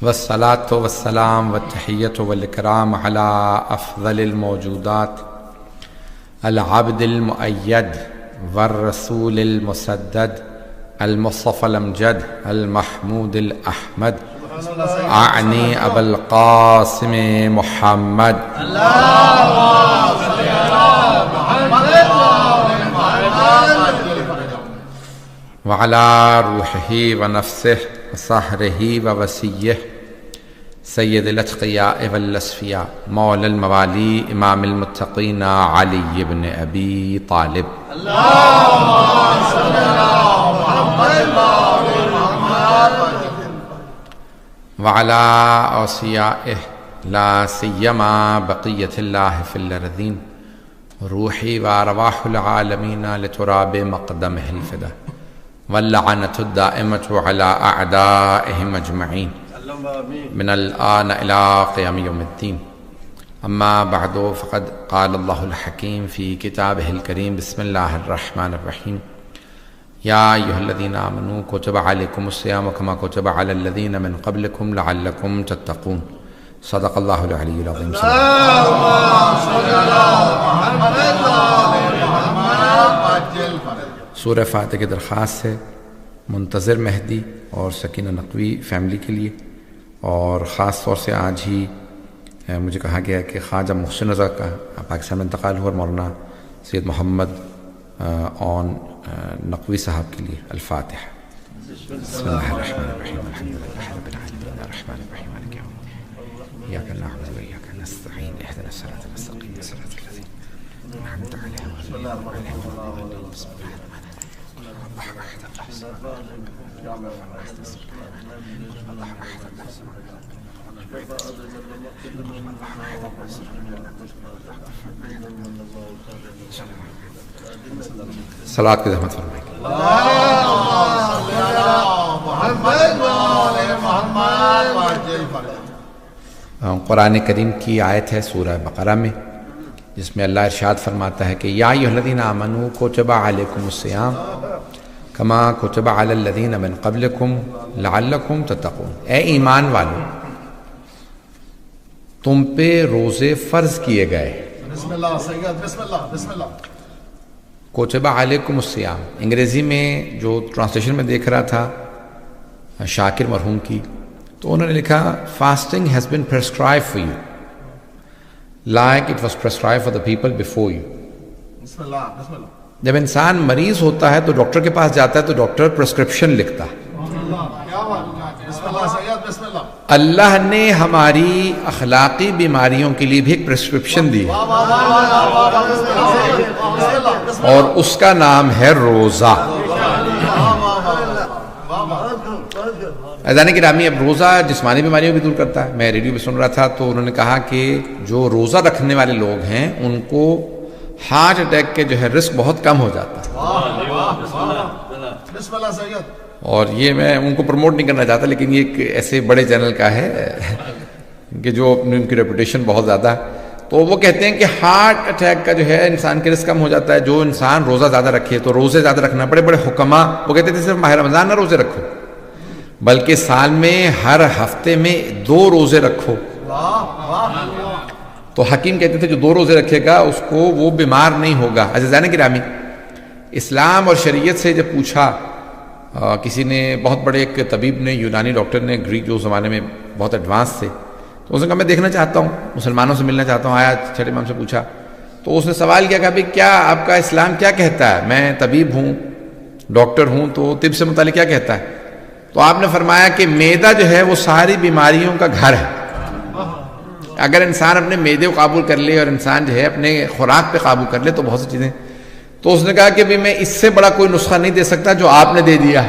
والصلاة والسلام والتحية والإكرام على أفضل الموجودات العبد المؤيد والرسول المسدد المصطفى الأمجد المحمود الأحمد أعني أبا القاسم محمد وعلى روحه ونفسه وصهره ووسيه سيد الأتقياء والأصفياء مولى الموالي إمام المتقين علي بن أبي طالب وعلى أوصيائه لا سيما بقية الله في الأرضين روحي وأرواح العالمين لتراب مقدمه الفدا واللعنة الدائمة على أعدائهم أجمعين من الآن إلى قيام يوم الدين. أما بعد فقد قال الله الحكيم في كتابه الكريم بسم الله الرحمن الرحيم يا أيها الذين آمنوا كتب عليكم الصيام كما كتب على الذين من قبلكم لعلكم تتقون. صدق الله العلي العظيم. سورہ فاتح کی درخواست ہے منتظر مہدی اور سکینہ نقوی فیملی کے لیے، اور خاص طور سے آج ہی مجھے کہا گیا کہ خواجہ محسن رضا کا پاکستان میں انتقال ہوا، اور مولانا سید محمد اون نقوی صاحب کے لیے الفاتحہ۔ بسم اللہ الرحمن الرحیم الحمد للہ رب العالمین الرحمن الرحیم مالک یوم الدین ایاک نعبد و ایاک نستعین اهدنا الصراط المستقیم صراط الذین انعمت علیہم غیر المغضوب علیہم ولا الضالین۔ بسم اللہ الرحمن الرحیم اللہ واحد اللہ صمد اللہ واحد اللہ صمد صلوات کی زحمت فرمائیں۔ قرآن کریم کی آیت ہے سورہ بقرہ میں، جس میں اللہ ارشاد فرماتا ہے کہ یا ایھا الذین آمنوا کتب علیکم الصیام کما کتب علی الذین من قبلکم لعلکم تتقون۔ اے ایمان والو، تم پہ روزے فرض کیے گئے۔ بسم اللہ سید، بسم اللہ بسم اللہ۔ کوتب علیکم الصیام، انگریزی میں جو ٹرانسلیشن میں دیکھ رہا تھا شاکر مرحوم کی، تو انہوں نے لکھا fasting has been prescribe for you like it was prescribe for the people before you. بسم اللہ بسم اللہ۔ جب انسان مریض ہوتا ہے تو ڈاکٹر کے پاس جاتا ہے تو ڈاکٹر پرسکرپشن لکھتا ہے۔ بسم اللہ سید، بسم اللہ۔ اللہ نے ہماری اخلاقی بیماریوں کے لیے بھی ایک پرسکرپشن دی ہے، اور اس کا نام ہے روزہ۔ اذان گرامی، اب روزہ جسمانی بیماریوں بھی دور کرتا ہے۔ میں ریڈیو پہ سن رہا تھا تو انہوں نے کہا کہ جو روزہ رکھنے والے لوگ ہیں ان کو ہارٹ اٹیک کے جو ہے رسک بہت کم ہو جاتا ہے۔ بسم اللہ سید۔ اور یہ میں ان کو پروموٹ نہیں کرنا چاہتا، لیکن یہ ایک ایسے بڑے چینل کا ہے کہ جو ان کی ریپوٹیشن بہت زیادہ ہے، تو وہ کہتے ہیں کہ ہارٹ اٹیک کا جو ہے انسان کے رسک کم ہو جاتا ہے جو انسان روزہ زیادہ رکھے۔ تو روزے زیادہ رکھنا، بڑے بڑے حکماء وہ کہتے تھے صرف ماہ رمضان نہ روزے رکھو، بلکہ سال میں ہر ہفتے میں 2 روزے رکھو۔ تو حکیم کہتے تھے جو 2 روزے رکھے گا اس کو وہ بیمار نہیں ہوگا۔ عزیزان گرامی، اسلام اور شریعت سے جب پوچھا کسی نے، بہت بڑے ایک طبیب نے، یونانی ڈاکٹر نے، گریک جو زمانے میں بہت ایڈوانس تھے، تو اس نے کہا میں دیکھنا چاہتا ہوں، مسلمانوں سے ملنا چاہتا ہوں۔ آیا چھٹے امام سے پوچھا تو اس نے سوال کیا، کہا بھئی کیا آپ کا اسلام کیا کہتا ہے؟ میں طبیب ہوں، ڈاکٹر ہوں، تو طب سے متعلق کیا کہتا ہے؟ تو آپ نے فرمایا کہ معدہ جو ہے وہ ساری بیماریوں کا گھر ہے۔ اگر انسان اپنے معدے کو قابو کر لے اور انسان جو ہے اپنے خوراک پہ قابو کر لے تو بہت سی چیزیں۔ تو اس نے کہا کہ بھی میں اس سے بڑا کوئی نسخہ نہیں دے سکتا جو آپ نے دے دیا۔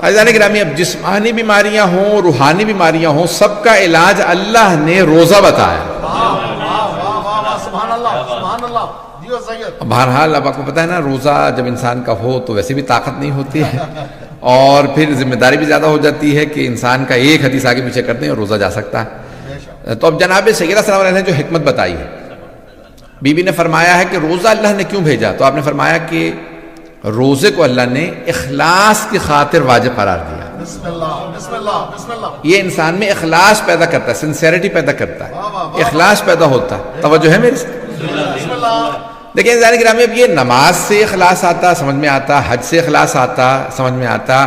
عزیزان گرامی، اب جسمانی بیماریاں ہوں، روحانی بیماریاں ہوں، سب کا علاج اللہ نے روزہ بتایا۔ بہرحال اب آپ کو پتہ ہے نا، روزہ جب انسان کا ہو تو ویسے بھی طاقت نہیں ہوتی ہے، اور پھر ذمہ داری بھی زیادہ ہو جاتی ہے کہ انسان کا ایک حدیث آگے پیچھے کرتے ہیں اور روزہ جا سکتا ہے۔ تو اب جناب سیدہ صلی اللہ علیہ وسلم نے جو حکمت بتائی ہے، بی بی نے فرمایا ہے کہ روزہ اللہ نے کیوں بھیجا؟ تو آپ نے فرمایا کہ روزے کو اللہ نے اخلاص کی خاطر واجب قرار دیا۔ بسم اللہ بسم اللہ بسم اللہ. یہ انسان میں اخلاص پیدا کرتا ہے، سنسیریٹی پیدا کرتا ہے، اخلاص پیدا ہوتا ہے. توجہ ہے میرے سے؟ بسم اللہ. دیکھیں عزیزان گرامی، اب یہ نماز سے اخلاص آتا سمجھ میں آتا، حج سے اخلاص آتا سمجھ میں آتا،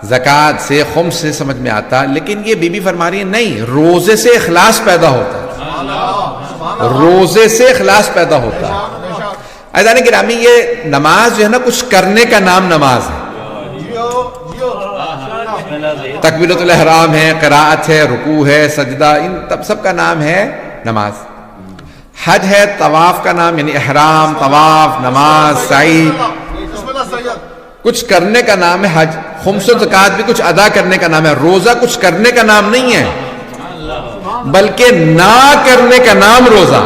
زکوٰۃ سے، خمس سے سمجھ میں آتا، لیکن یہ بی بی فرما رہی ہے نہیں، روزے سے اخلاص پیدا ہوتا ہے، روزے سے اخلاص پیدا ہوتا ہے. عزیزان گرامی، یہ نماز جو ہے نا، کچھ کرنے کا نام نماز ہے. تکبیرۃ الاحرام ہے، قراءت ہے، رکوع ہے، سجدہ، ان سب کا نام ہے نماز. حج ہے، طواف کا نام، یعنی احرام، طواف، نماز، سعی، بسم اللہ سید. کچھ کرنے کا نام ہے حج. خمس و زکوٰۃ بھی کچھ ادا کرنے کا نام ہے. روزہ کچھ کرنے کا نام نہیں ہے، بلکہ نہ کرنے کا نام روزہ.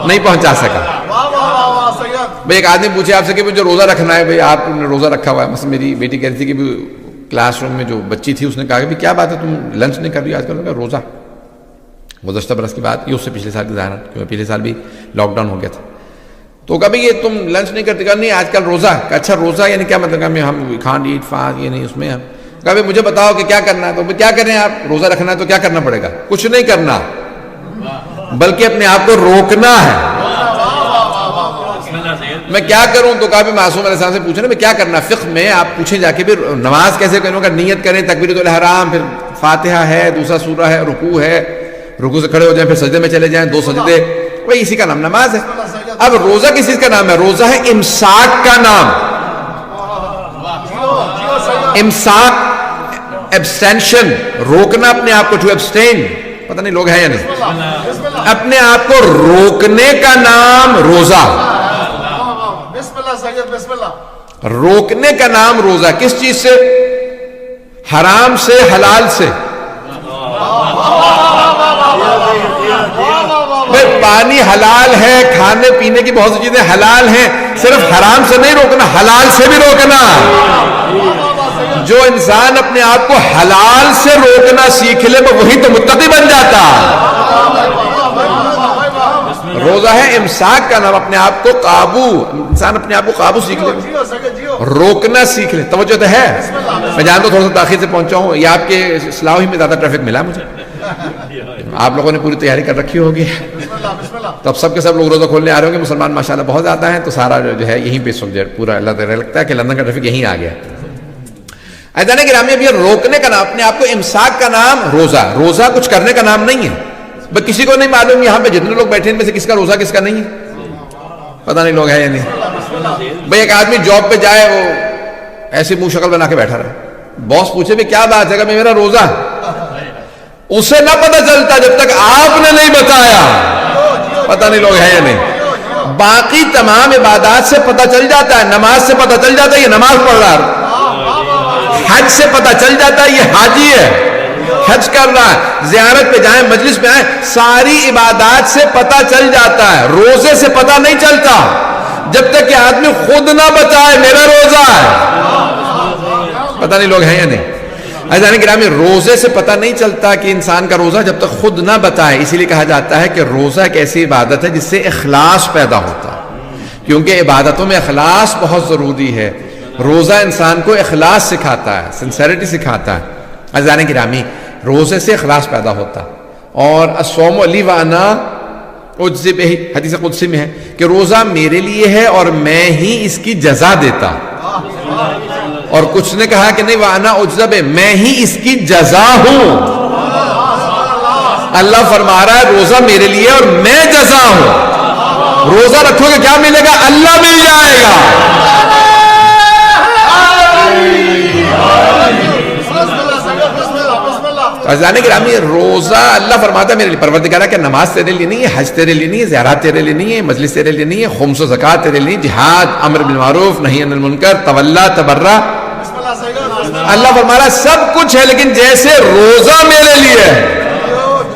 نہیں پہنچا سکا. واہ واہ واہ واہ سید. بھئی ایک آدمی پوچھے آپ سے کہ جو روزہ رکھنا ہے، بھئی آپ نے روزہ رکھا ہوا ہے. مثلا میری بیٹی کہہ رہی تھی کہ کلاس روم میں جو بچی تھی اس نے کہا کہ کیا بات ہے تم لنچ نہیں کر رہی آج کل؟ روزہ. گزشتہ برس کی بات، یہ اس سے پچھلے سال کی ظاہر، کیونکہ پچھلے سال بھی لاک ڈاؤن ہو گیا تھا. تو کبھی یہ تم لنچ نہیں کرتے؟ کہا نہیں آج کل روزہ. اچھا روزہ یعنی کیا مطلب؟ کہ ہم کھان ایٹ فاسٹ یہ نہیں، اس میں ہم کبھی مجھے بتاؤ کہ کیا کرنا ہے. تو کیا کریں آپ؟ روزہ رکھنا ہے تو کیا کرنا پڑے گا؟ کچھ نہیں کرنا، بلکہ اپنے آپ کو روکنا ہے. میں کیا کروں؟ تو کہا بھی معصوم علیہ السلام سے پوچھنا میں کیا کرنا. فقہ میں آپ پوچھیں جا کے بھی نماز کیسے کروں گا، نیت کریں، تکبیرۃ الاحرام، پھر فاتحہ ہے، دوسرا سورہ ہے، رکوع ہے، رکوع سے کھڑے ہو جائیں، پھر سجدے میں چلے جائیں، 2 سجدے، وہی اسی کا نام نماز ہے. اب روزہ کس چیز کا نام ہے؟ روزہ ہے امساک کا نام. امساک، ایبسٹینشن، روکنا اپنے آپ کو، ٹو ایبسٹین. پتہ نہیں لوگ ہیں یا نہیں. اپنے آپ کو روکنے کا نام روزہ. بسم اللہ سید. بسم اللہ. روکنے کا نام روزہ. کس چیز سے؟ حرام سے، حلال سے. بھائی پانی حلال ہے، کھانے پینے کی بہت سی چیزیں حلال ہیں، صرف حرام سے نہیں روکنا، حلال سے بھی روکنا. جو انسان اپنے آپ کو حلال سے روکنا سیکھ لے وہی تو متقی بن جاتا. روزہ ہے امساک کا نام. اپنے آپ کو قابو، انسان اپنے آپ کو قابو سیکھ لے، جیو سید جیو. روکنا سیکھ لے. توجہ تو ہے؟ میں جانتا ہوں تھوڑا سا تاخیر سے پہنچا ہوں، یہ آپ کے اصلاح ہی میں زیادہ ٹریفک ملا مجھے. آپ لوگوں نے پوری تیاری کر رکھی ہوگی، بسم اللہ بسم اللہ. تو اب سب کے سب لوگ روزہ کھولنے آ رہے ہوں گے. مسلمان ماشاءاللہ بہت زیادہ ہیں، تو سارا جو ہے یہیں پہ سبجیکٹ پورا اللہ تعالیٰ لگتا ہے کہ لندن کا ٹریفک یہیں آ گیا. عزیزان گرامی، اب یہ روکنے کا نام، اپنے آپ کو امساک کا نام روزہ. روزہ کچھ کرنے کا نام نہیں ہے. بس کسی کو نہیں معلوم یہاں پہ جتنے لوگ بیٹھے ان میں سے کس کا روزہ کس کا نہیں ہے. پتہ نہیں لوگ ہیں یا نہیں. بھئی ایک آدمی جاب پہ جائے، وہ ایسی منہ شکل بنا کے بیٹھا رہے، باس پوچھے بھی کیا بات ہے کہ میرا روزہ، اسے نہ پتہ چلتا جب تک آپ نے نہیں بتایا. پتہ نہیں لوگ ہیں یا نہیں. باقی تمام عبادات سے پتہ چل جاتا ہے. نماز سے پتہ چل جاتا ہے یہ نماز پڑھ رہا ہے. حج سے پتہ چل جاتا ہے یہ حاجی ہے، حج کر رہا ہے. زیارت پہ جائیں، مجلس پہ آئیں، ساری عبادات سے پتہ چل جاتا ہے. روزے سے پتہ نہیں چلتا جب تک کہ آدمی خود نہ بتائے میرا روزہ ہے. پتہ نہیں لوگ ہیں یا نہیں. عزیزان گرامی، روزے سے پتہ نہیں چلتا کہ انسان کا روزہ جب تک خود نہ بتائے. اسی لیے کہا جاتا ہے کہ روزہ ایک ایسی عبادت ہے جس سے اخلاص پیدا ہوتا ہے، کیونکہ عبادتوں میں اخلاص بہت ضروری ہے. روزہ انسان کو اخلاص سکھاتا ہے، سنسیریٹی سکھاتا ہے. عزیزان گرامی، روزے سے اخلاص پیدا ہوتا. اور الصوم لی وانا اجزی بہ، حدیث قدسی میں ہے کہ روزہ میرے لیے ہے اور میں ہی اس کی جزا دیتا. اور کچھ نے کہا کہ نہیں، وانا اجزی بہ، میں ہی اس کی جزا ہوں. اللہ فرما رہا ہے روزہ میرے لیے اور میں جزا ہوں. روزہ رکھو گے کیا ملے گا؟ اللہ مل جائے گا. عزیزان گرامی، روزہ اللہ فرماتا ہے میرے لیے. پروردگارہ کہ نماز تیرے لیے نہیں ہے، حج تیرے لیے نہیں ہے، زیارات تیرے لیے نہیں ہے، مجلس تیرے لیے نہیں ہے، خمس و زکوٰۃ تیرے لیے نہیں، جہاد، امر بالمعروف، نہی عن المنکر، تولا تبرہ. اللہ فرما رہا ہے سب کچھ ہے، لیکن جیسے روزہ میرے لیے ہے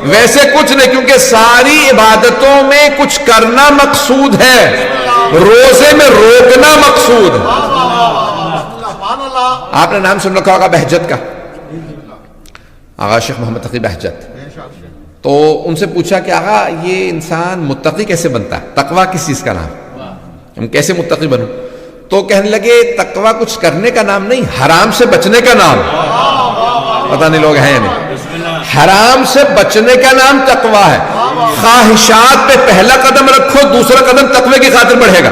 ویسے کچھ نہیں، کیونکہ ساری عبادتوں میں کچھ کرنا مقصود ہے، روزے میں روکنا مقصود ہے. آپ نے نام سن رکھا ہوگا بہجت کا، آغا شیخ محمد تقی بہجت. تو ان سے پوچھا کہ آغا یہ انسان متقی کیسے بنتا ہے؟ تقویٰ کس چیز کا نام؟ ہم کیسے متقی بنوں؟ تو کہنے لگے تقوی کچھ کرنے کا نام نہیں، حرام سے بچنے کا نام. پتہ نہیں لوگ ہیں یا نہیں. حرام سے بچنے کا نام تقوی ہے. خواہشات پہ پہلا قدم رکھو، دوسرا قدم تقوی کی خاطر بڑھے گا.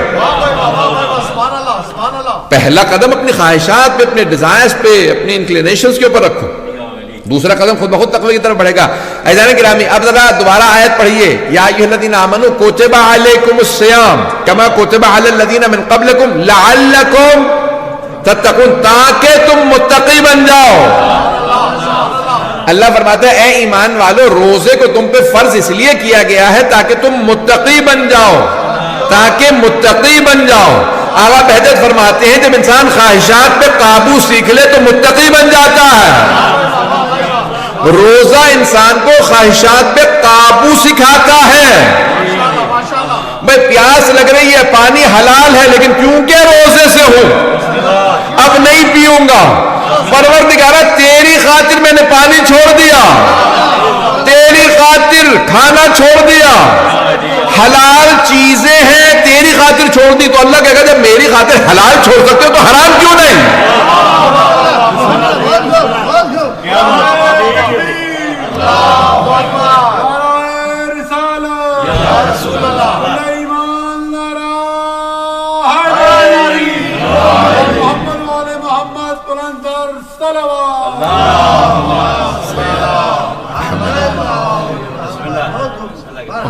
پہلا قدم اپنی خواہشات پہ، اپنے ڈیزائرز پہ، اپنی انکلینیشنز کے اوپر رکھو، دوسرا قدم خود بخود تقوی کی طرف بڑھے گا. عزیزان گرامی اب ذرا دوبارہ آیت پڑھیے، یا ایھا الذین آمنوا کتب علیکم الصیام کما کتب علی الذین من قبلکم لعلکم تتقون، تاکہ تم متقی بن جاؤ. اللہ فرماتا ہے اے ایمان والو، روزے کو تم پہ فرض اس لیے کیا گیا ہے تاکہ تم متقی بن جاؤ، تاکہ متقی بن جاؤ. اعلیٰ بہجت فرماتے ہیں جب انسان خواہشات پہ قابو سیکھ لے تو متقی بن جاتا ہے. روزہ انسان کو خواہشات پہ قابو سکھاتا ہے. بھائی پیاس لگ رہی ہے، پانی حلال ہے، لیکن کیونکہ روزے سے ہوں اب نہیں پیوں گا. پروردگارہ تیری خاطر میں نے پانی چھوڑ دیا، تیری خاطر کھانا چھوڑ دیا، حلال چیزیں ہیں تیری خاطر چھوڑ دی. تو اللہ کہے گا جب میری خاطر حلال چھوڑ سکتے ہو تو حرام کیوں نہیں؟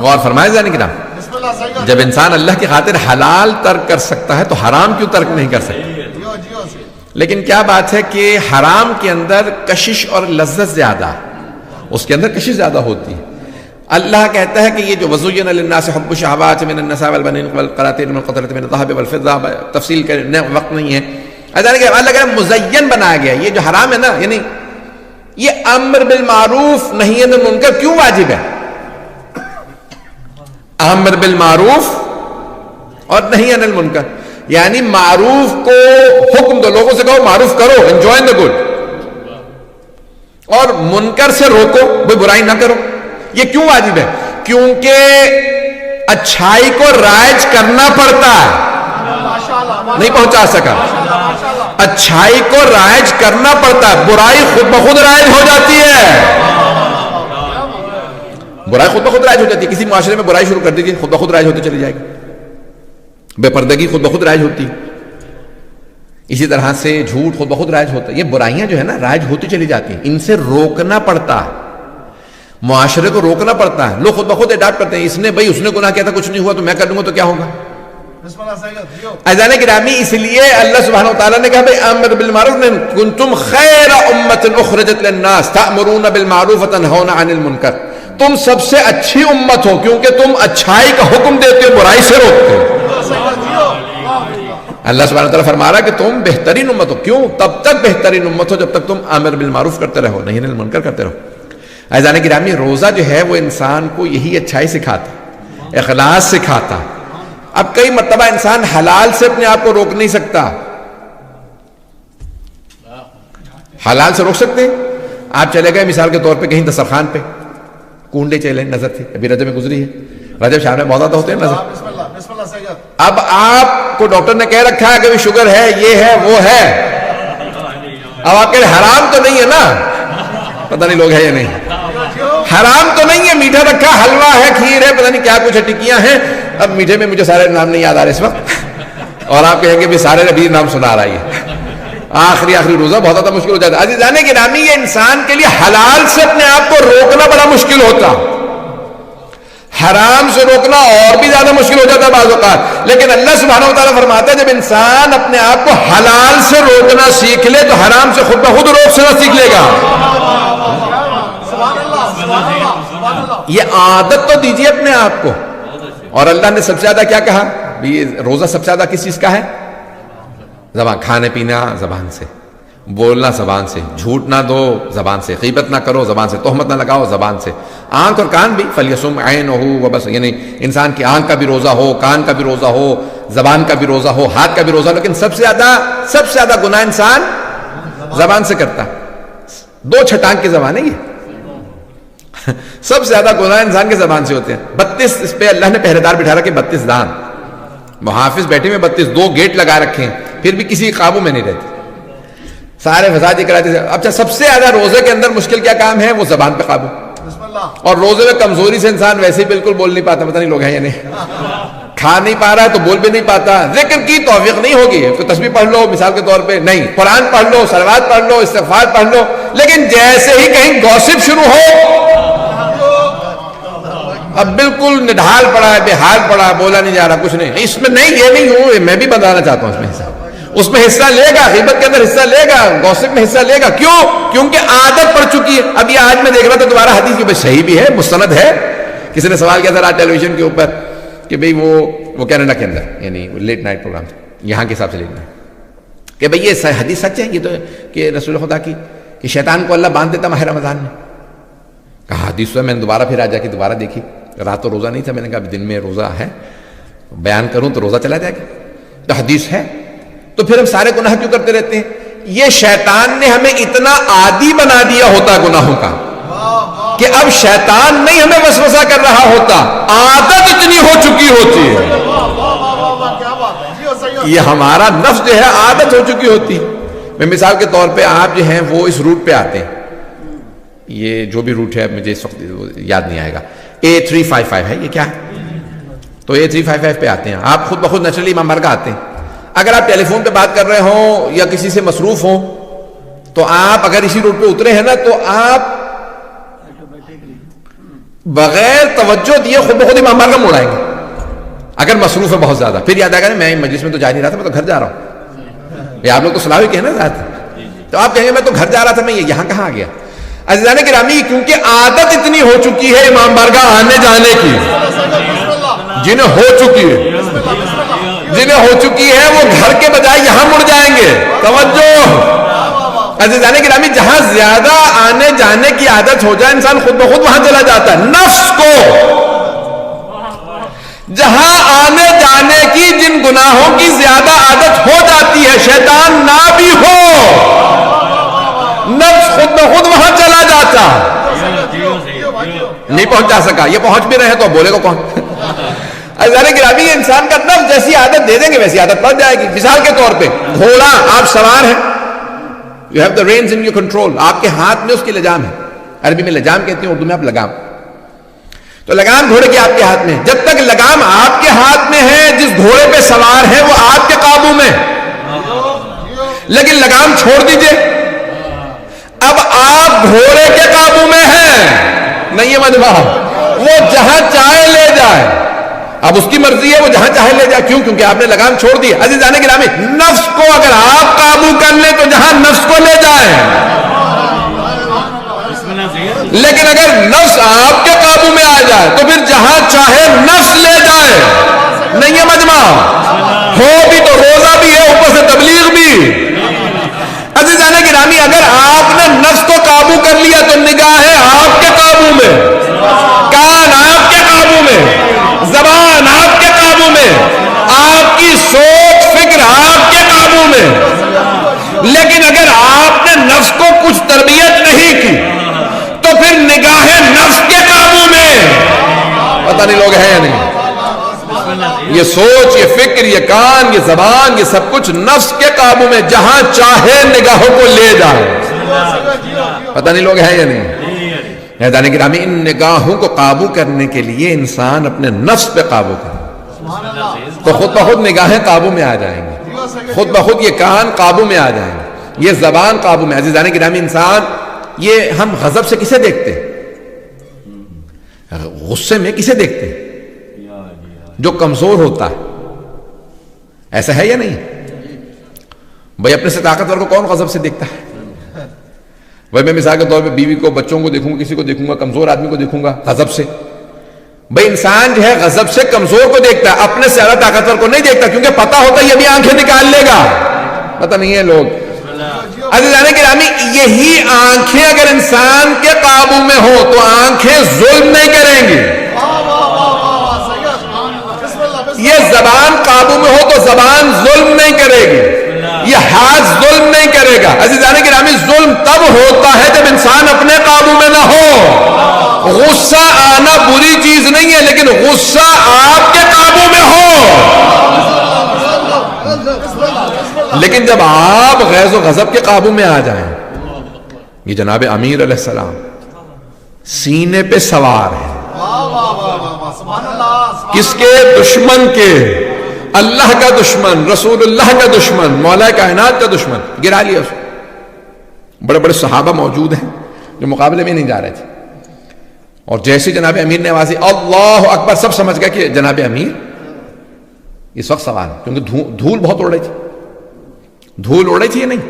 غور فرمائے جانے کی نام. جب انسان اللہ کی خاطر حلال ترک کر سکتا ہے تو حرام کیوں ترک نہیں کر سکتا؟ لیکن کیا بات ہے کہ حرام کے اندر کشش اور لذت زیادہ ہے، اس کے اندر کشش زیادہ ہوتی ہے. اللہ کہتا ہے کہ یہ جو وزین للناس حب الشہوات من النساء والبنین والقناطیر من القنطرة من الذهب والفضة، تفصیل کرنے وقت نہیں ہے. اللہ کہتا ہے مزین بنایا گیا. یہ جو حرام ہے نا، یعنی یہ امر بالمعروف نہی عن المنکر کیوں واجب ہے؟ امر بالمعروف اور نہی عن المنکر، یعنی معروف کو حکم دو، لوگوں سے کہو معروف کرو، انجوائے دا گڈ، اور منکر سے روکو، کوئی برائی نہ کرو. یہ کیوں واجب ہے؟ کیونکہ اچھائی کو رائج کرنا پڑتا ہے. نہیں پہنچا سکا. اچھائی کو رائج کرنا پڑتا ہے، برائی خود بخود رائج ہو جاتی ہے. برائی خود بخود رائج ہو جاتی ہے. کسی معاشرے میں برائی شروع کر دیجیے، خود بخود رائج ہوتی چلی جائے گی. بے پردگی خود بخود رائج ہوتی ہے. اسی طرح سے جھوٹ خود بخود رائج ہوتا ہے. یہ برائیاں جو ہے نا رائج ہوتی چلی جاتی ہیں، ان سے روکنا پڑتا ہے. معاشرے کو روکنا پڑتا ہے. لوگ خود بخود اڈاپٹ کرتے ہیں، اس نے گناہ کیا تھا، کچھ نہیں ہوا تو میں کر لوں گا تو کیا ہوگا. اذان گرامی اس لیے اللہ سبحانہ وتعالیٰ نے کہا بھائی امر بالمعروف کنتم خیر امت اخرجت للناس تأمرون بالمعروف وتنہون عن المنکر، تم سب سے اچھی امت ہو کیونکہ تم اچھائی کا حکم دیتے ہو، برائی سے روکتے ہو. اللہ سبحانہ وتعالیٰ فرما رہا ہے کہ تم بہترین امت ہو. کیوں؟ تب تک بہترین امت ہو جب تک تم امر بالمعروف کرتے رہو، نہی عن المنکر کرتے رہو. اذان گرامی روزہ جو ہے وہ انسان کو یہی اچھائی سکھاتا، اخلاص سکھاتا. اب کئی مرتبہ انسان حلال سے اپنے آپ کو روک نہیں سکتا. حلال سے روک سکتے ہیں؟ آپ چلے گئے مثال کے طور پہ کہیں دسترخوان پہ، کونڈے چلے نظر تھی، ابھی رجب میں گزری ہے، رجب شاہ میں بہت زیادہ ہوتے ہیں نظر. اب آپ کو ڈاکٹر نے کہہ رکھا ہے کہ شوگر ہے، یہ ہے، وہ ہے. اب آپ کہہ رہے حرام تو نہیں ہے نا؟ پتہ نہیں لوگ ہے یا نہیں. حرام تو نہیں ہے، میٹھا رکھا، حلوہ ہے، کھیر ہے، پتہ نہیں کیا کچھ ہے، ٹکیاں ہیں. اب میٹھے میں مجھے سارے نام نہیں یاد آ رہے اس وقت، اور آپ کہیں گے بھی سارے ابھی نام سنا رہا ہے. آخری روزہ بہت زیادہ مشکل ہو جاتا ہے. عزیزان گرامی یہ انسان کے لیے حلال سے اپنے آپ کو روکنا بڑا مشکل ہوتا، حرام سے روکنا اور بھی زیادہ مشکل ہو جاتا ہے بعض اوقات. لیکن اللہ سبحانہ وتعالیٰ فرماتا ہے جب انسان اپنے آپ کو حلال سے روکنا سیکھ لے تو حرام سے خود بخود روک سے سیکھ لے گا. یہ عادت تو دیجیے اپنے آپ کو. اور اللہ نے سب سے زیادہ کیا کہا؟ روزہ سب سے زیادہ کس چیز کا ہے؟ زبان. کھانے پینا زبان سے، بولنا زبان سے، جھوٹ نہ دو زبان سے، غیبت نہ کرو زبان سے، تہمت نہ لگاؤ زبان سے. آنکھ اور کان بھی فلیصم عینہ وبس، یعنی انسان کی آنکھ کا بھی روزہ ہو، کان کا بھی روزہ ہو، زبان کا بھی روزہ ہو، ہاتھ کا بھی روزہ ہو. لیکن سب سے زیادہ گناہ انسان زبان سے کرتا. 2 چھٹانگ کی زبان ہے یہ. سب سے زیادہ گناہ انسان کے زبان سے ہوتے ہیں. 32 اس پہ اللہ نے پہرے دار بٹھا رکھے، 32 دان. محافظ بیٹھے میں 32 2 گیٹ لگا رکھے ہیں, پھر بھی کسی قابو میں نہیں رہتے, سارے فساد کراتے تھے. اچھا سب سے زیادہ روزے کے اندر مشکل کیا کام ہے؟ وہ زبان پہ قابو. اور روزے میں کمزوری سے انسان ویسے ہی بالکل بول نہیں پاتا, پتہ نہیں لوگ ہیں یا نہیں, کھا نہیں پا رہا ہے تو بول بھی نہیں پاتا, ذکر کی توفیق نہیں ہوگی. کوئی تسبیح پڑھ لو مثال کے طور پہ, نہیں, قرآن پڑھ لو, صلوات پڑھ لو, استغفار پڑھ لو, لیکن جیسے ہی کہیں گوسپ شروع ہو اب بالکل نڈھال پڑا ہے, بے حال پڑا ہے, بولا نہیں جا رہا, کچھ نہیں, اس میں نہیں, یہ نہیں ہوں, میں بھی بتانا چاہتا ہوں اس میں حصہ, اس میں حصہ لے گا, غیبت کے اندر حصہ لے گا, گوسپ میں حصہ لے گا. کیوں؟ کیونکہ عادت پڑ چکی ہے. اب یہ آج میں دیکھ رہا تھا دوبارہ حدیث کی, بھائی صحیح بھی ہے, مستند ہے. کسی نے سوال کیا تھا رات ٹیلی ویژن کے اوپر کہ بھئی وہ کینیڈا کے اندر, یعنی لیٹ نائٹ پروگرام یہاں کے حساب سے لیٹ نائٹ, کہ بھئی یہ حدیث سچ ہے یہ تو, کہ رسول خدا کی کہ شیطان کو اللہ باندھ دیتا ماہ رمضان میں. کہا حدیث ہے, میں نے دوبارہ پھر آ جا کے دوبارہ دیکھی, رات تو روزہ نہیں تھا, میں نے کہا دن میں روزہ ہے, بیان کروں تو روزہ چلا جائے گا, تو حدیث ہے, تو پھر ہم سارے گناہ کیوں کرتے رہتے ہیں؟ یہ شیطان نے ہمیں اتنا عادی بنا دیا ہوتا گناہوں کا کہ اب شیطان نہیں ہمیں وسوسہ کر رہا ہوتا, عادت اتنی ہو چکی ہوتی ہے, یہ ہمارا نفس جو ہے عادت ہو چکی ہوتی. میں مثال کے طور پہ آپ جو ہیں وہ اس روٹ پہ آتے ہیں, یہ جو بھی روٹ ہے مجھے اس وقت یاد نہیں آئے گا, A355 ہے, یہ کیا ہے, تو A355 پہ آتے ہیں آپ, خود بخود نیچرلی امام بارگاہ آتے ہیں. اگر آپ ٹیلی فون پہ بات کر رہے ہوں یا کسی سے مصروف ہوں تو آپ اگر اسی روٹ پہ اترے ہیں نا, تو آپ بغیر توجہ دیے خود بخود امام بارگاہ موڑ آئیں گے. اگر مصروف ہے بہت زیادہ, پھر یاد آئے گا میں مجلس میں تو جا نہیں رہا تھا, میں تو گھر جا رہا ہوں. یہ آپ لوگ تو صلاح بھی کہنا ذات, تو آپ کہیں گے میں تو گھر جا رہا تھا, میں یہاں کہاں آ گیا. عزیزان گرامی, کیونکہ عادت اتنی ہو چکی ہے امام بارگاہ آنے جانے کی, جنہیں ہو چکی ہے وہ گھر کے بجائے یہاں مڑ جائیں گے. توجہ عزیزان گرامی, جہاں زیادہ آنے جانے کی عادت ہو جائے انسان خود بخود وہاں چلا جاتا ہے. نفس کو جہاں آنے جانے کی جن گناہوں کی زیادہ عادت ہو جاتی ہے, شیطان نہ بھی ہو, نفس خود بخود وہاں چلا جاتا. نہیں پہنچا سکا, یہ پہنچ بھی رہے تو بولے گا کون. عزیزان گرامی, انسان کا نفس جیسی عادت دے دیں گے ویسی عادت پڑ جائے گی. مثال کے طور پہ گھوڑا, آپ سوار ہیں, you have the reins in your control, آپ کے ہاتھ میں اس کی لجام ہے, عربی میں لجام کہتے ہیں, اردو میں آپ لگام, تو لگام گھوڑے کی آپ کے ہاتھ میں. جب تک لگام آپ کے ہاتھ میں ہے, جس گھوڑے پہ سوار ہے وہ آپ کے قابو میں, لیکن لگام چھوڑ دیجئے, اب آپ گھوڑے کے قابو میں ہیں, نہیں ہے مجمع, وہ جہاں چاہے لے جائے, اب اس کی مرضی ہے, وہ جہاں چاہے لے جائے. کیوں؟ کیونکہ آپ نے لگام چھوڑ دی. عزیزان گرامی, نفس کو اگر آپ قابو کر لیں تو جہاں نفس کو لے جائیں, لیکن اگر نفس آپ کے قابو میں آ جائے تو پھر جہاں چاہے نفس لے جائے. نہیں ہے مجمع, ہو بھی تو روزہ بھی ہے, اوپر سے تبلیغ بھی. عزیزان گرامی, اگر آپ نے نفس کو قابو کر لیا تو نگاہیں آپ کے قابو میں, کان آپ کے قابو میں, زبان آپ کے قابو میں, آپ کی سوچ فکر آپ کے قابو میں. لیکن اگر آپ نے نفس کو کچھ تربیت نہیں کی تو پھر نگاہیں نفس کے قابو میں. پتہ نہیں لوگ ہیں یا نہیں, یہ سوچ, یہ فکر, یہ کان, یہ زبان, یہ سب کچھ نفس کے قابو میں, جہاں چاہے نگاہوں کو لے جائے. پتہ نہیں لوگ ہیں یا نہیں. عزیزان گرامی, ان نگاہوں کو قابو کرنے کے لیے انسان اپنے نفس پہ قابو کرے تو خود بخود نگاہیں قابو میں آ جائیں گی, خود بخود یہ کان قابو میں آ جائیں گے, یہ زبان قابو میں. عزیزان گرامی, انسان, یہ ہم غضب سے کسے دیکھتے ہیں؟ غصے میں کسے دیکھتے ہیں؟ جو کمزور ہوتا ہے. ایسا ہے یا نہیں؟ بھائی اپنے سے طاقتور کو کون غضب سے دیکھتا ہے؟ بھائی میں مثال کے طور پہ بیوی کو, بچوں کو دیکھوں گا, کسی کو دیکھوں گا, کمزور آدمی کو دیکھوں گا غضب سے. بھائی انسان جو ہے غضب سے کمزور کو دیکھتا ہے, اپنے سے زیادہ طاقتور کو نہیں دیکھتا, کیونکہ پتا ہوتا ہے یہ بھی آنکھیں نکال لے گا. پتہ نہیں ہے لوگ. عزیزان گرامی, یہی آنکھیں اگر انسان کے قابو میں ہو تو آنکھیں ظلم نہیں کریں گی. یہ زبان قابو میں ہو تو زبان ظلم نہیں کرے گی, یہ ہاتھ ظلم نہیں کرے گا. عزیزان گرامی, ظلم تب ہوتا ہے جب انسان اپنے قابو میں نہ ہو. غصہ آنا بری چیز نہیں ہے, لیکن غصہ آپ کے قابو میں ہو. لیکن جب آپ غیظ و غضب کے قابو میں آ جائیں، یہ جناب امیر علیہ السلام سینے پہ سوار ہے، سبحان اللہ، کس کے؟ دشمن کے، اللہ کا دشمن، رسول اللہ کا دشمن، مولا کائنات کا دشمن، گرا لیا اس کو۔ بڑے بڑے صحابہ موجود ہیں جو مقابلے میں نہیں جا رہے تھے، اور جیسے جناب امیر نے آواز دی اللہ اکبر، سب سمجھ گئے کہ جناب امیر اس وقت سوال ہے، کیونکہ دھول بہت اڑ رہی تھی، دھول اڑ رہی تھی یا نہیں؟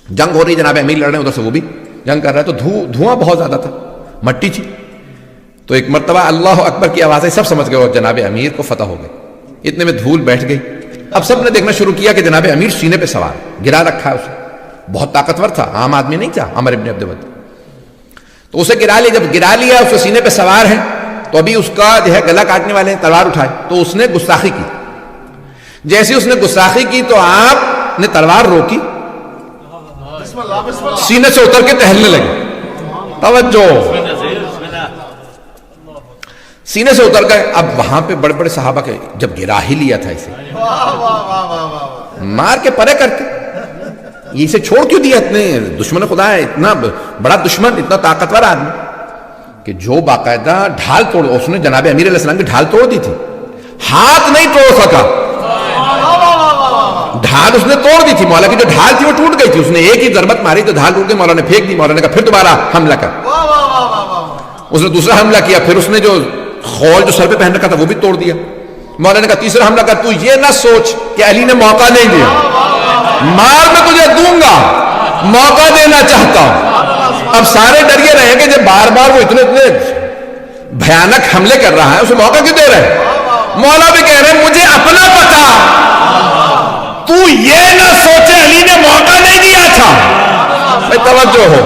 جنگ ہو رہی، جناب امیر لڑ رہے ہیں، ادھر سے وہ بھی جنگ کر رہا ہے، تو دھواں بہت زیادہ تھا، مٹی تھی، تو ایک مرتبہ اللہ اکبر کی آواز ہے، سب سمجھ گئے اور جناب امیر کو فتح ہو گئی، اتنے میں دھول بیٹھ گئی۔ اب سب نے دیکھنا شروع کیا کہ جناب امیر سینے پہ سوار، گرا رکھا ہے اسے، بہت طاقتور تھا، عام آدمی نہیں تھا عمر ابن عبد ود، تو اسے گرا لیا۔ جب گرا لیا، اس کے سینے پہ سوار ہے، تو ابھی اس کا جو ہے گلا کاٹنے والے ہیں، تلوار اٹھائے، تو اس نے گستاخی کی۔ جیسے اس نے گستاخی کی تو آپ نے تلوار روکی، بسم اللہ بسم اللہ، سینے سے اتر کے ٹہلنے لگے۔ توجہ، سینے سے اتر گئے۔ اب وہاں پہ بڑے بڑے صحابہ کے، جب گرا ہی لیا تھا اسے، واہ واہ واہ واہ واہ، مار کے پرے کرتے، یہ اسے چھوڑ کیوں دیا؟ اتنے دشمن خدا ہے، اتنا بڑا دشمن، اتنا طاقتور آدمی، کہ جو باقاعدہ ڈھال توڑ، اس نے جناب امیر علیہ السلام کی ڈھال توڑ دی تھی، ہاتھ نہیں توڑ سکا، ڈھال اس نے توڑ دی تھی، مولا کی جو ڈھال تھی وہ ٹوٹ گئی تھی، اس نے ایک ہی ضربت ماری تو ڈھال ٹوٹ گئی، مولا نے پھینک دی، مولا نے کہا پھر دوبارہ حملہ کر، واہ واہ واہ واہ واہ، اس نے دوسرا حملہ کیا، پھر اس نے جو خول جو سر پہ پہن رکھا تھا وہ بھی توڑ دیا، مولا نے کہا تیسرا حملہ کر، تو یہ نہ سوچ کہ علی نے موقع نہیں دیا، مار میں تجھے دوں گا، موقع دینا چاہتا ہوں۔ اب سارے ڈریے رہے کہ جب بار بار وہ اتنے بھیانک حملے کر رہا ہے، اسے موقع کیوں دے رہے ہیں؟ مولا بھی کہہ رہے ہیں مجھے اپنا پتا، تو یہ نہ سوچے علی نے موقع نہیں دیا تھا۔ میں توجہ ہو،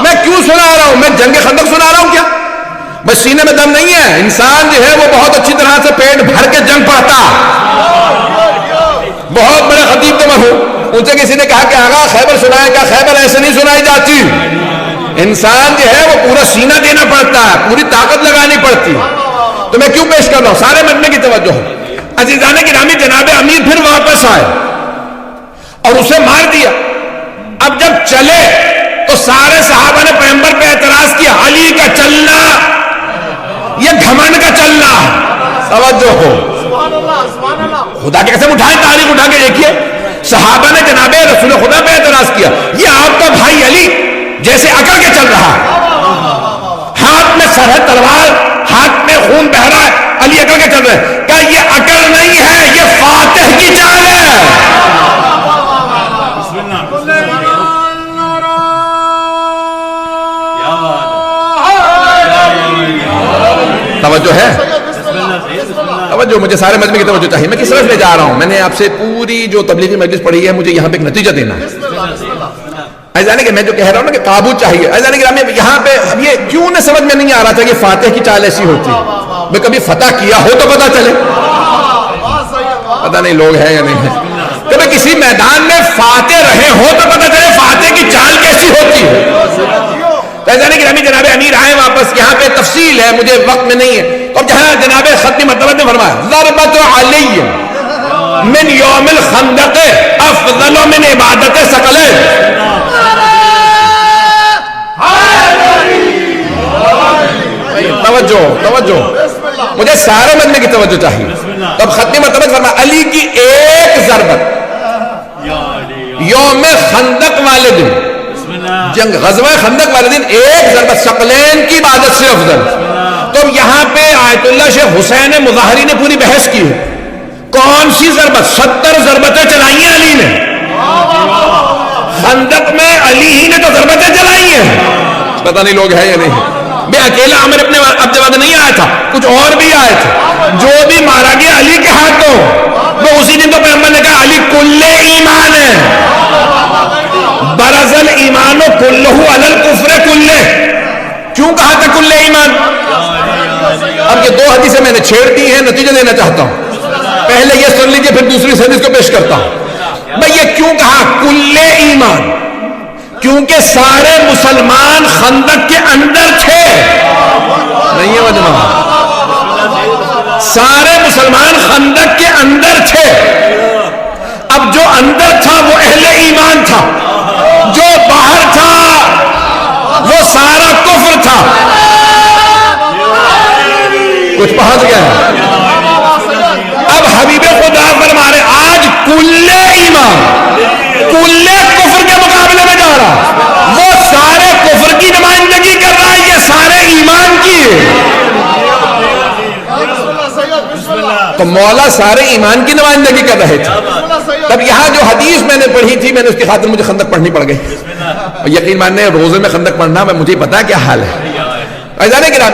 میں کیوں سنا رہا ہوں؟ میں جنگ خندق سنا رہا ہوں کیا؟ بس سینے میں دم نہیں ہے، انسان جو ہے وہ بہت اچھی طرح سے پیٹ بھر کے جنگ پڑھتا۔ بہت بڑے خطیب تھے مرحوم، ان سے کسی نے کہا کہ آقا خیبر سنائے، کہا خیبر ایسے نہیں سنائی جاتی، انسان جو ہے وہ پورا سینہ دینا پڑتا ہے، پوری طاقت لگانی پڑتی۔ تو میں کیوں پیش کر رہا ہوں؟ سارے مجمع کی توجہ ہو۔ عزیزان گرامی، جناب امیر پھر واپس آئے اور اسے مار دیا۔ اب جب چلے تو سارے صحابہ نے پیغمبر پہ اعتراض کیا، علی کا چلنا یہ گھمنڈ کا چلنا۔ توجہ ہو، سبحان اللہ سبحان اللہ، خدا کے قسم اٹھائیں، تاریخ اٹھا کے دیکھیے، صحابہ نے جناب رسول خدا پہ اعتراض کیا، یہ آپ کا بھائی علی جیسے اکڑ کے چل رہا ہے، ہاتھ میں سر ہے تلوار، ہاتھ میں خون بہ رہا ہے، علی اکڑ کے چل رہا ہے، کہ یہ اکڑ نہیں ہے، یہ فاتح کی چال ہے۔ توجہ ہے، توجہ، مجھے سارے مجمع کی توجہ چاہیے، میں کس طرف لے جا رہا ہوں؟ میں نے آپ سے پوری جو تبلیغی مجلس پڑھی ہے، مجھے یہاں پہ ایک نتیجہ دینا ہے۔ ایسا کہ میں جو کہہ رہا ہوں نا کہ قابو چاہیے، ایسا کہ یہاں پہ اب یہ کیوں نہ سمجھ میں نہیں آ رہا تھا کہ فاتح کی چال ایسی ہوتی ہے؟ میں کبھی فتح کیا ہو تو پتا چلے، پتہ نہیں لوگ ہیں یا نہیں ہے، کبھی کسی میدان میں فاتح رہے ہو تو پتا چلے فاتح کی چال کیسی ہوتی ہے۔ ایسا نہیں کہ جناب امیر آئے واپس، یہاں پہ تفصیل ہے، مجھے وقت میں نہیں ہے، اور جہاں جناب ختم مطلب نے فرمایا ضربت علی من یوم الخندق افضل من عبادت ثقلین۔ توجہ، توجہ، مجھے سارے مجمع کی توجہ چاہیے۔ تب ختم مرتبہ فرمایا علی کی ایک ضربت یوم خندق والے دن، جنگ غزوہ خندق والے دن، ایک ضربت ثقلین کی عبادت سے افضل۔ تو یہاں پہ آیت اللہ شیخ حسین مظاہری نے پوری بحث کی ہے، کون سی ضربت؟ 70 ضربتیں چلائی ہیں علی نے خندق میں، علی ہی نے تو ضربتیں چلائی ہیں، پتہ نہیں لوگ ہیں یا نہیں۔ بے اکیلا عمر ابن عبد ود نہیں آیا تھا، کچھ اور بھی آئے تھے، جو بھی مارا گیا علی کے ہاتھوں، وہ اسی دن تو پیغمبر نے کہا علی کل ایمان ہے، برز الایمان کلہ علی الکفر کلہ۔ کیوں کہا تھا کل ایمان؟ اب یہ دو حدیثیں میں نے چھیڑ دی ہیں، نتیجہ دینا چاہتا ہوں، پہلے یہ سن لیجئے پھر دوسری حدیث کو پیش کرتا ہوں۔ میں یہ کیوں کہا کل ایمان؟ کیونکہ سارے مسلمان خندق کے اندر تھے، نہیں ہے مجمع، سارے مسلمان خندق کے اندر تھے۔ اب جو اندر تھا وہ اہل ایمان تھا، جو باہر تھا وہ سارا کفر تھا. کچھ پہنچ گیا. اب حبیب خدا فرما رہے آج کل ایمان کل کفر کے مقابلے میں جا رہا، وہ سارے کفر کی نمائندگی کر رہا ہے، یہ سارے ایمان کی ہے. تو مولا سارے ایمان کی نمائندگی کر رہے تھے. تب یہاں جو حدیث میں نے پڑھی تھی، میں نے اس کی خاطر مجھے خندق پڑھنی پڑ گئی. یقین ماننے روزے میں خندق پڑھنا مجھے پتا کیا حال ہے.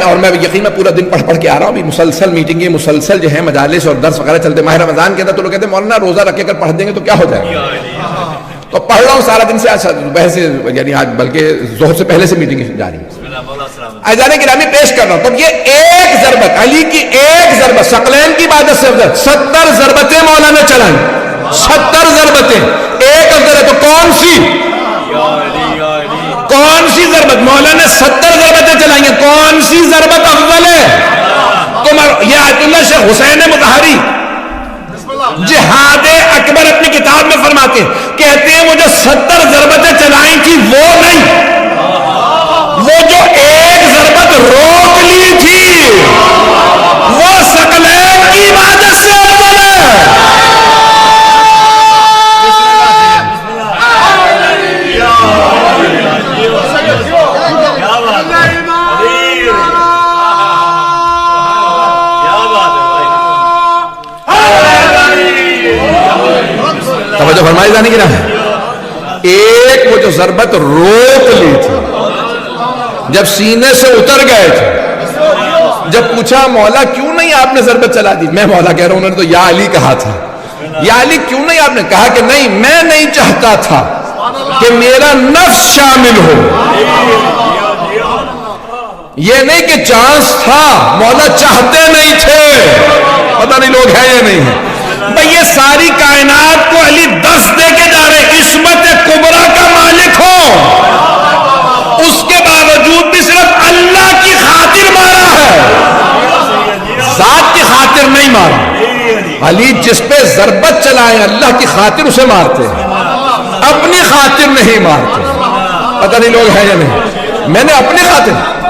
اور میں یقین میں پورا دن پڑھ کے آ رہا ہوں. مسلسل میٹنگیں، مسلسل جو ہے مجالس اور درس وغیرہ چلتے. ماہ رمضان کے اندر تو لوگ کہتے ہیں مولانا روزہ رکھ کے اگر پڑھ دیں گے تو کیا ہو جائے گا. تو پڑھ رہا ہوں سارا دن سے، آج صبح سے، یعنی آج بلکہ ظہر سے پہلے سے میٹنگ جاری ہے. اذان گرامی پیش کر رہا ہوں. تب یہ ایک ضربت، علی کی ایک ضربت، ثقلین کی عبادت سے افضل 70 ضربتیں مولانا چلائیں. 70 ضربتیں ایک افضل ہے. تو کون سی ضربت؟ مولانا 70 ضربتیں چلائیں گے. کون سی ضربت افضل ہے؟ تو یہ آیت اللہ شیخ حسین مظہری جہاد اکبر اپنی کتاب میں فرماتے ہیں، کہتے ہیں وہ جو 70 ضربتیں چلائیں تھی وہ نہیں، وہ جو ایک ضربت روک لی تھی وہ ثقلین کی عبادت سے افضل ہے. توجہ فرمائی جانے کی نا. ایک وہ جو ضربت روک لی تھی، جب سینے سے اتر گئے تھے، جب پوچھا مولا کیوں نہیں آپ نے ضربت چلا دی، میں مولا کہہ رہا ہوں انہوں نے تو یا علی کہا تھا. یا علی کیوں نہیں آپ نے کہا کہ نہیں میں نہیں چاہتا تھا کہ میرا نفس شامل ہو. یہ نہیں کہ چانس تھا، مولا چاہتے نہیں تھے. پتہ نہیں لوگ ہیں یا نہیں ہیں. بھئی یہ ساری کائنات کو علی 10 دے کے جا رہے، عصمت کبریٰ کا مالک ہو، اس کے باوجود بھی صرف اللہ کی خاطر مارا ہے، ذات کی خاطر نہیں مارا. علی جس پہ ضربت چلائیں اللہ کی خاطر اسے مارتے ہیں، اپنی خاطر نہیں مارتے. پتہ نہیں لوگ ہیں یا نہیں. میں نے اپنی خاطر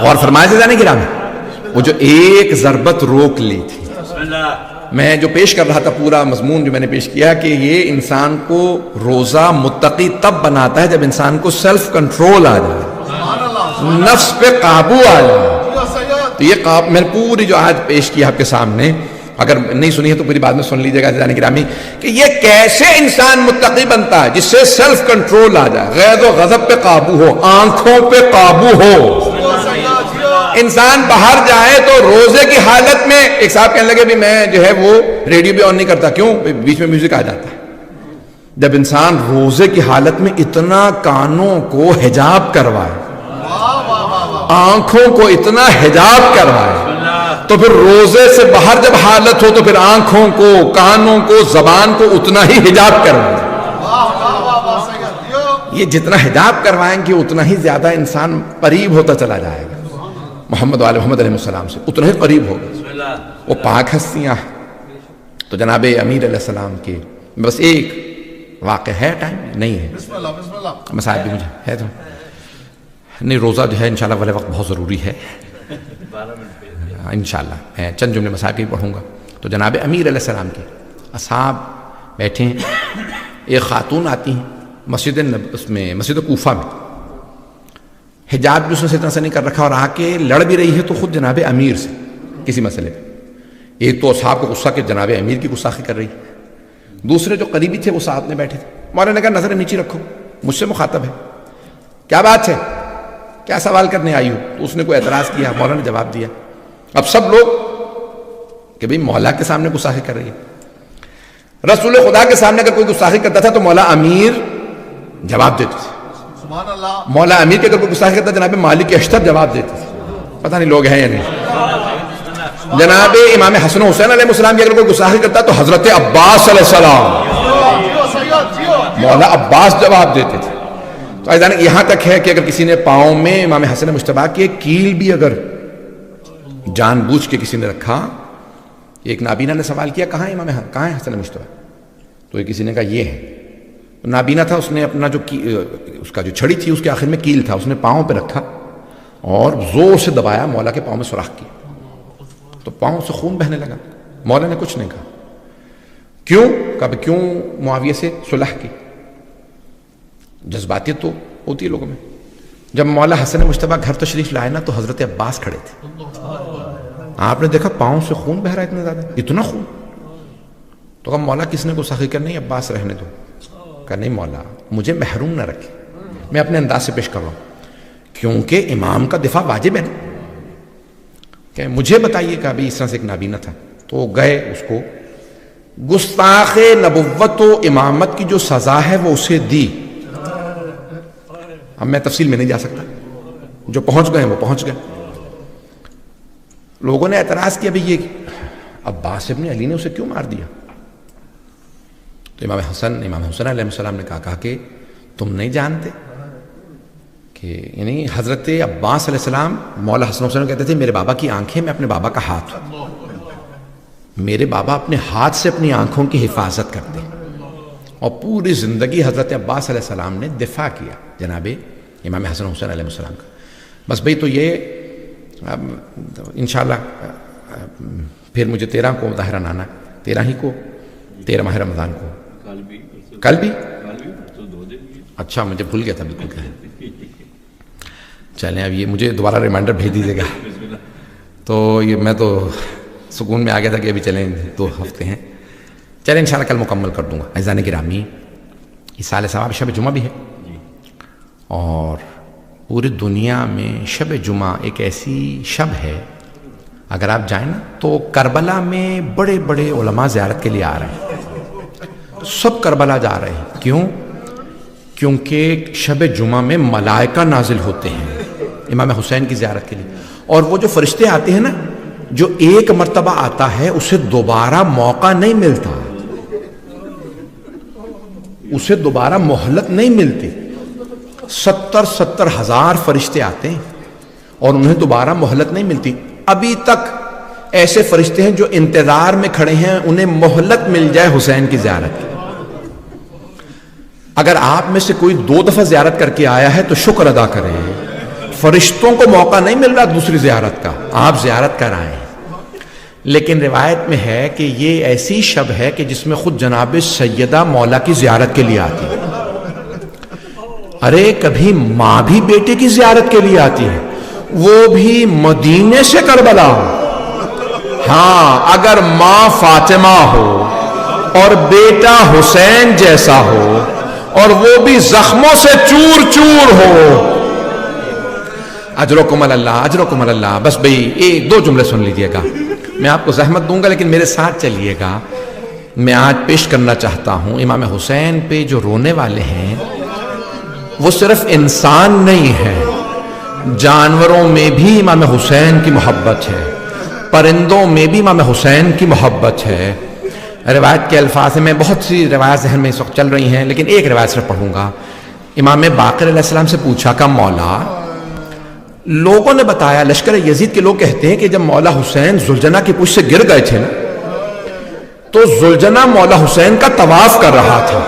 اور فرمایا جانے کی راہ میں وہ جو ایک ضربت روک لی تھی. میں جو پیش کر رہا تھا پورا مضمون جو میں نے پیش کیا کہ یہ انسان کو روزہ متقی تب بناتا ہے جب انسان کو سیلف کنٹرول آ جائے، نفس پہ قابو آ جائے. تو یہ میں نے پوری جو آج پیش کی آپ کے سامنے، اگر نہیں سنی ہے تو پوری بات میں سن لیجیے گا جانے گرامی، کہ یہ کیسے انسان متقی بنتا ہے جس سے سیلف کنٹرول آ جائے، غیظ و غضب پہ قابو ہو، آنکھوں پہ قابو ہو. انسان باہر جائے تو روزے کی حالت میں، ایک صاحب کہنے لگے بھی میں جو ہے وہ ریڈیو بھی آن نہیں کرتا. کیوں؟ بیچ میں میوزک آ جاتا ہے. جب انسان روزے کی حالت میں اتنا کانوں کو حجاب کروائے، آنکھوں کو اتنا حجاب کروائے، تو پھر روزے سے باہر جب حالت ہو تو پھر آنکھوں کو، کانوں کو، زبان کو اتنا ہی حجاب کروائے. یہ جتنا حجاب کروائیں گے اتنا ہی زیادہ انسان قریب ہوتا چلا جائے گا محمد محمد علیہ السلام سے، اتنا ہی قریب ہوگا. وہ پاک ہستیاں. تو جناب امیر علیہ السلام کے بس ایک واقعہ ہے، ٹائم نہیں ہے، مسائل بھی مجھے ہے تو نہیں. روزہ جو ہے انشاءاللہ والے وقت بہت ضروری ہے انشاءاللہ. میں چند جملے مسائل بھی پڑھوں گا. تو جناب امیر علیہ السلام کے اصحاب بیٹھے ہیں. ایک خاتون آتی ہیں مسجد کوفہ میں، حجاب بھی اس نے اتنا سے نہیں کر رکھا، اور آ کے لڑ بھی رہی ہے تو خود جناب امیر سے کسی مسئلے پہ. ایک تو اصحاب کو غصہ کہ جناب امیر کی گستاخی کر رہی، دوسرے جو قریبی تھے وہ ساتھ میں بیٹھے تھے. مولانا نے کہا نظر نیچی رکھو، مجھ سے مخاطب ہے، کیا بات ہے، کیا سوال کرنے آئی ہو؟ تو اس نے کوئی اعتراض کیا، مولانا نے جواب دیا. اب سب لوگ کہ بھئی مولا کے سامنے گستاخی کر رہی ہے. رسول خدا کے سامنے اگر کوئی گستاخی کرتا تھا تو مولا امیر جواب دیتے تھے. مولا امیر کے اگر کوئی گستاخی کرتا جناب مالک اشتر جواب دیتے تھے. پتہ نہیں لوگ ہیں یا نہیں. جناب امام حسن حسین علیہ السلام کی اگر کوئی گستاخی کرتا تو حضرت عباس علیہ السلام جیو سید جیو مولا عباس جواب دیتے تھے. تو یہاں تک ہے کہ اگر کسی نے پاؤں میں امام حسن مجتبیٰ کی ایک کیل بھی اگر جان بوجھ کے کسی نے رکھا. ایک نابینا نے سوال کیا کہاں ہے حسن مجتبیٰ؟ تو یہ کسی نے کہا یہ ہے. تو نابینا تھا, اس نے اپنا جو اس کا جو چھڑی تھی اس کے آخر میں کیل تھا, اس نے پاؤں پہ رکھا اور زور سے دبایا, مولا کے پاؤں میں سوراخ کیا تو پاؤں سے خون بہنے لگا. مولا نے کچھ نہیں کہا. کیوں؟ کیوں معاویہ سے صلح کی؟ جذباتیت تو ہوتی ہے لوگوں میں. جب مولا حسن مجتبیٰ گھر تشریف لائے نا تو حضرت عباس کھڑے تھے. آپ نے دیکھا پاؤں سے خون بہ رہا ہے اتنا زیادہ, اتنا خون. تو کہا مولا کس نے گستاخی کر نہیں, عباس رہنے دو. کہا نہیں مولا مجھے محروم نہ رکھے, میں اپنے انداز سے پیش کر رہا ہوں کیونکہ امام کا دفاع واجب ہے نا. کہ مجھے بتائیے کہ ابھی اس طرح سے ایک نابینا تھا. تو گئے اس کو گستاخ نبوت و امامت کی جو سزا ہے وہ اسے دی. اب میں تفصیل میں نہیں جا سکتا, جو پہنچ گئے وہ پہنچ گئے. لوگوں نے اعتراض کیا بھئی یہ عباس ابن علی نے اسے کیوں مار دیا؟ تو امام حسن علیہ السلام نے کہا کہ تم نہیں جانتے کہ یعنی حضرت عباس علیہ السلام مولا حسن حسین کہتے تھے میرے بابا کی آنکھیں میں اپنے بابا کا ہاتھ ہوں. میرے بابا اپنے ہاتھ سے اپنی آنکھوں کی حفاظت کرتے ہیں, اور پوری زندگی حضرت عباس علیہ السلام نے دفاع کیا جناب امام حسن حسین علیہ السلام کا. بس بھئی تو یہ انشاءاللہ پھر مجھے 13 کو ظاہراً آنا, 13 ہی کو, 13 ماہ رمضان کو. کل بھی اچھا مجھے بھول گیا تھا بالکل. چلیں اب یہ مجھے دوبارہ ریمائنڈر بھیج دیجیے گا. تو یہ میں تو سکون میں آ گیا تھا کہ ابھی چلیں 2 ہفتے ہیں. چلیں انشاءاللہ کل مکمل کر دوں گا. عزیزان گرامی اس سال ثواب شب جمعہ بھی ہے, اور پوری دنیا میں شب جمعہ ایک ایسی شب ہے اگر آپ جائیں نا تو کربلا میں بڑے بڑے علماء زیارت کے لیے آ رہے ہیں. سب کربلا جا رہے ہیں. کیوں؟ کیونکہ شب جمعہ میں ملائکہ نازل ہوتے ہیں امام حسین کی زیارت کے لیے, اور وہ جو فرشتے آتے ہیں نا, جو ایک مرتبہ آتا ہے اسے دوبارہ موقع نہیں ملتا, اسے دوبارہ مہلت نہیں ملتی. 70 ہزار فرشتے آتے ہیں اور انہیں دوبارہ مہلت نہیں ملتی. ابھی تک ایسے فرشتے ہیں جو انتظار میں کھڑے ہیں انہیں مہلت مل جائے حسین کی زیارت کی. اگر آپ میں سے کوئی 2 دفعہ زیارت کر کے آیا ہے تو شکر ادا کریں, فرشتوں کو موقع نہیں مل رہا دوسری زیارت کا, آپ زیارت کر آئے. لیکن روایت میں ہے کہ یہ ایسی شب ہے کہ جس میں خود جناب سیدہ مولا کی زیارت کے لیے آتی ہے. ارے کبھی ماں بھی بیٹے کی زیارت کے لیے آتی ہے, وہ بھی مدینے سے کربلا. ہاں اگر ماں فاطمہ ہو اور بیٹا حسین جیسا ہو اور وہ بھی زخموں سے چور چور ہو, اجرکم اللہ اجرکم اللہ. بس بھئی 1-2 جملے سن لیجئے گا, میں آپ کو زحمت دوں گا لیکن میرے ساتھ چلیے گا. میں آج پیش کرنا چاہتا ہوں امام حسین پہ جو رونے والے ہیں وہ صرف انسان نہیں ہے, جانوروں میں بھی امام حسین کی محبت ہے, پرندوں میں بھی امام حسین کی محبت ہے. روایت کے الفاظ میں بہت سی روایت ذہن میں اس وقت چل رہی ہیں لیکن ایک روایت صرف پڑھوں گا. امام باقر علیہ السلام سے پوچھا کہ مولا, لوگوں نے بتایا لشکر یزید کے لوگ کہتے ہیں کہ جب مولا حسین زلجنہ کی پشت سے گر گئے تھے نا تو زلجنہ مولا حسین کا طواف کر رہا تھا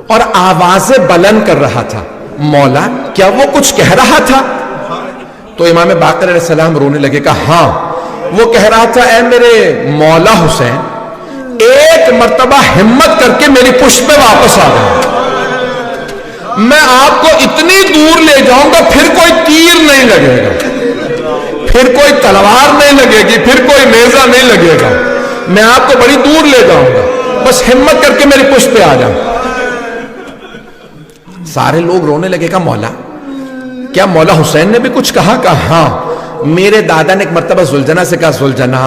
اور آوازیں بلند کر رہا تھا. مولا کیا وہ کچھ کہہ رہا تھا؟ تو امام باقر علیہ السلام رونے لگے کہ ہاں وہ کہہ رہا تھا اے میرے مولا حسین, ایک مرتبہ ہمت کر کے میری پشت پہ واپس آ گئے, میں آپ کو اتنی دور لے جاؤں گا پھر کوئی تیر نہیں لگے گا, پھر کوئی تلوار نہیں لگے گی, پھر کوئی نیزہ نہیں لگے گا, میں آپ کو بڑی دور لے جاؤں گا, بس ہمت کر کے میری پشت پہ آ جاؤں. سارے لوگ رونے لگے گا مولا کیا مولا حسین نے بھی کچھ کہا؟ کہ ہاں میرے دادا نے ایک مرتبہ زلجنہ سے کہا زلجنہ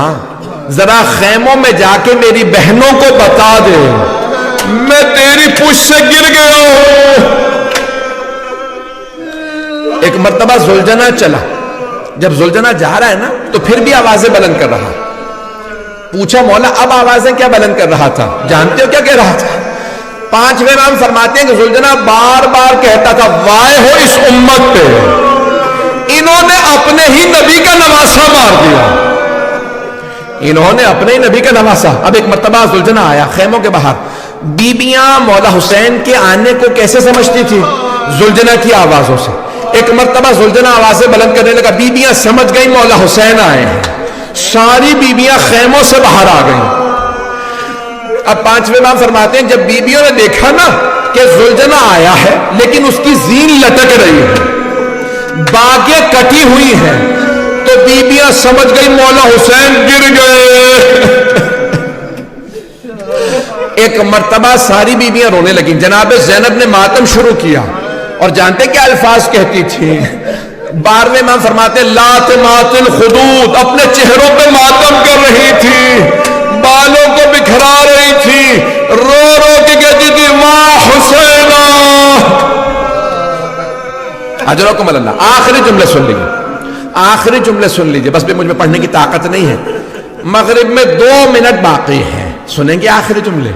ذرا خیموں میں جا کے میری بہنوں کو بتا دے میں تیری پشت سے گر گیا ہوں. ایک مرتبہ زلجنہ چلا جب زلجنا جا رہا ہے نا تو پھر بھی آوازیں بلند کر رہا. پوچھا مولا اب آوازیں کیا بلند کر رہا تھا؟ جانتے ہو کیا کہہ رہا تھا؟ 5ویں امام فرماتے ہیں کہ زلجنا بار بار کہتا تھا وائے ہو اس امت پہ، انہوں نے اپنے ہی نبی کا نواسہ مار دیا، انہوں نے اپنے ہی نبی کا نواسہ. اب ایک مرتبہ زلجنا آیا خیموں کے باہر. بیبیاں مولا حسین کے آنے کو کیسے سمجھتی تھی؟ زلجنا کی آوازوں سے. ایک مرتبہ زلجنا آوازیں بلند کرنے لگا، بیبیاں سمجھ گئی مولا حسین آئے ہیں، ساری بیبیاں خیموں سے باہر آ گئیں. اب 5ویں امام فرماتے ہیں جب بیبیوں نے دیکھا نا کہ زلجنا آیا ہے لیکن اس کی زین لٹک رہی ہے، باگیں کٹی ہوئی ہیں، تو بیبیاں سمجھ گئی مولا حسین گر گئے. ایک مرتبہ ساری بیبیاں رونے لگیں. جناب زینب نے ماتم شروع کیا اور جانتے کیا الفاظ کہتی تھی؟ 12ویں امام فرماتے لات ماتل خدود، اپنے چہروں پہ ماتم کر رہی تھی، بالوں کو بکھرا رہی تھی، رو رو کے کہتی تھی ماں حسینہ. اجرکم اللہ. آخری جملے سن لیجیے، آخری جملے سن لیجیے، بس بھی مجھ میں پڑھنے کی طاقت نہیں ہے. مغرب میں 2 منٹ باقی ہیں، سنیں گے آخری جملے.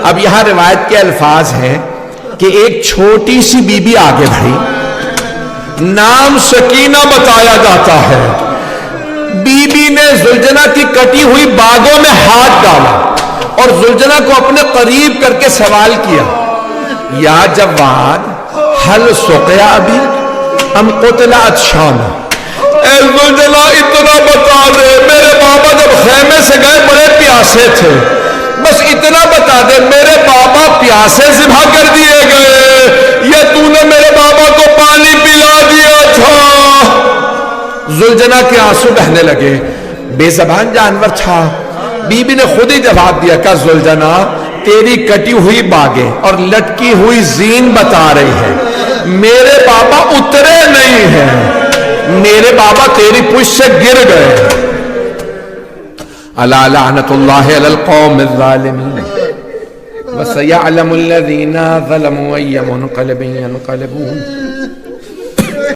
اب یہاں روایت کے الفاظ ہیں کہ ایک چھوٹی سی بی بی آگے بڑھی، نام سکینہ بتایا جاتا ہے. بی بی نے زلجنا کی کٹی ہوئی باگوں میں ہاتھ ڈالا اور زلجنا کو اپنے قریب کر کے سوال کیا یا جواد حل سقیا ابھی ام قتل عطشان. اے زلجنا اتنا بتا دے، میرے بابا جب خیمے سے گئے بڑے پیاسے تھے، بس اتنا بتا دے میرے بابا پیاسے ذبح کر دیے گئے یا تو نے میرے بابا کو پانی پلا دیا تھا؟ زلجنا کے آنسو بہنے لگے. بے زبان جانور تھا. بی بی نے خود ہی جواب دیا کہ زلجنا تیری کٹی ہوئی باگیں اور لٹکی ہوئی زین بتا رہی ہے، میرے بابا اترے نہیں ہیں، میرے بابا تیری پشت سے گر گئے. الا لعنت اللہ علی القوم الظالمین وسيعلم الذين ظلموا أي منقلب ينقلبون.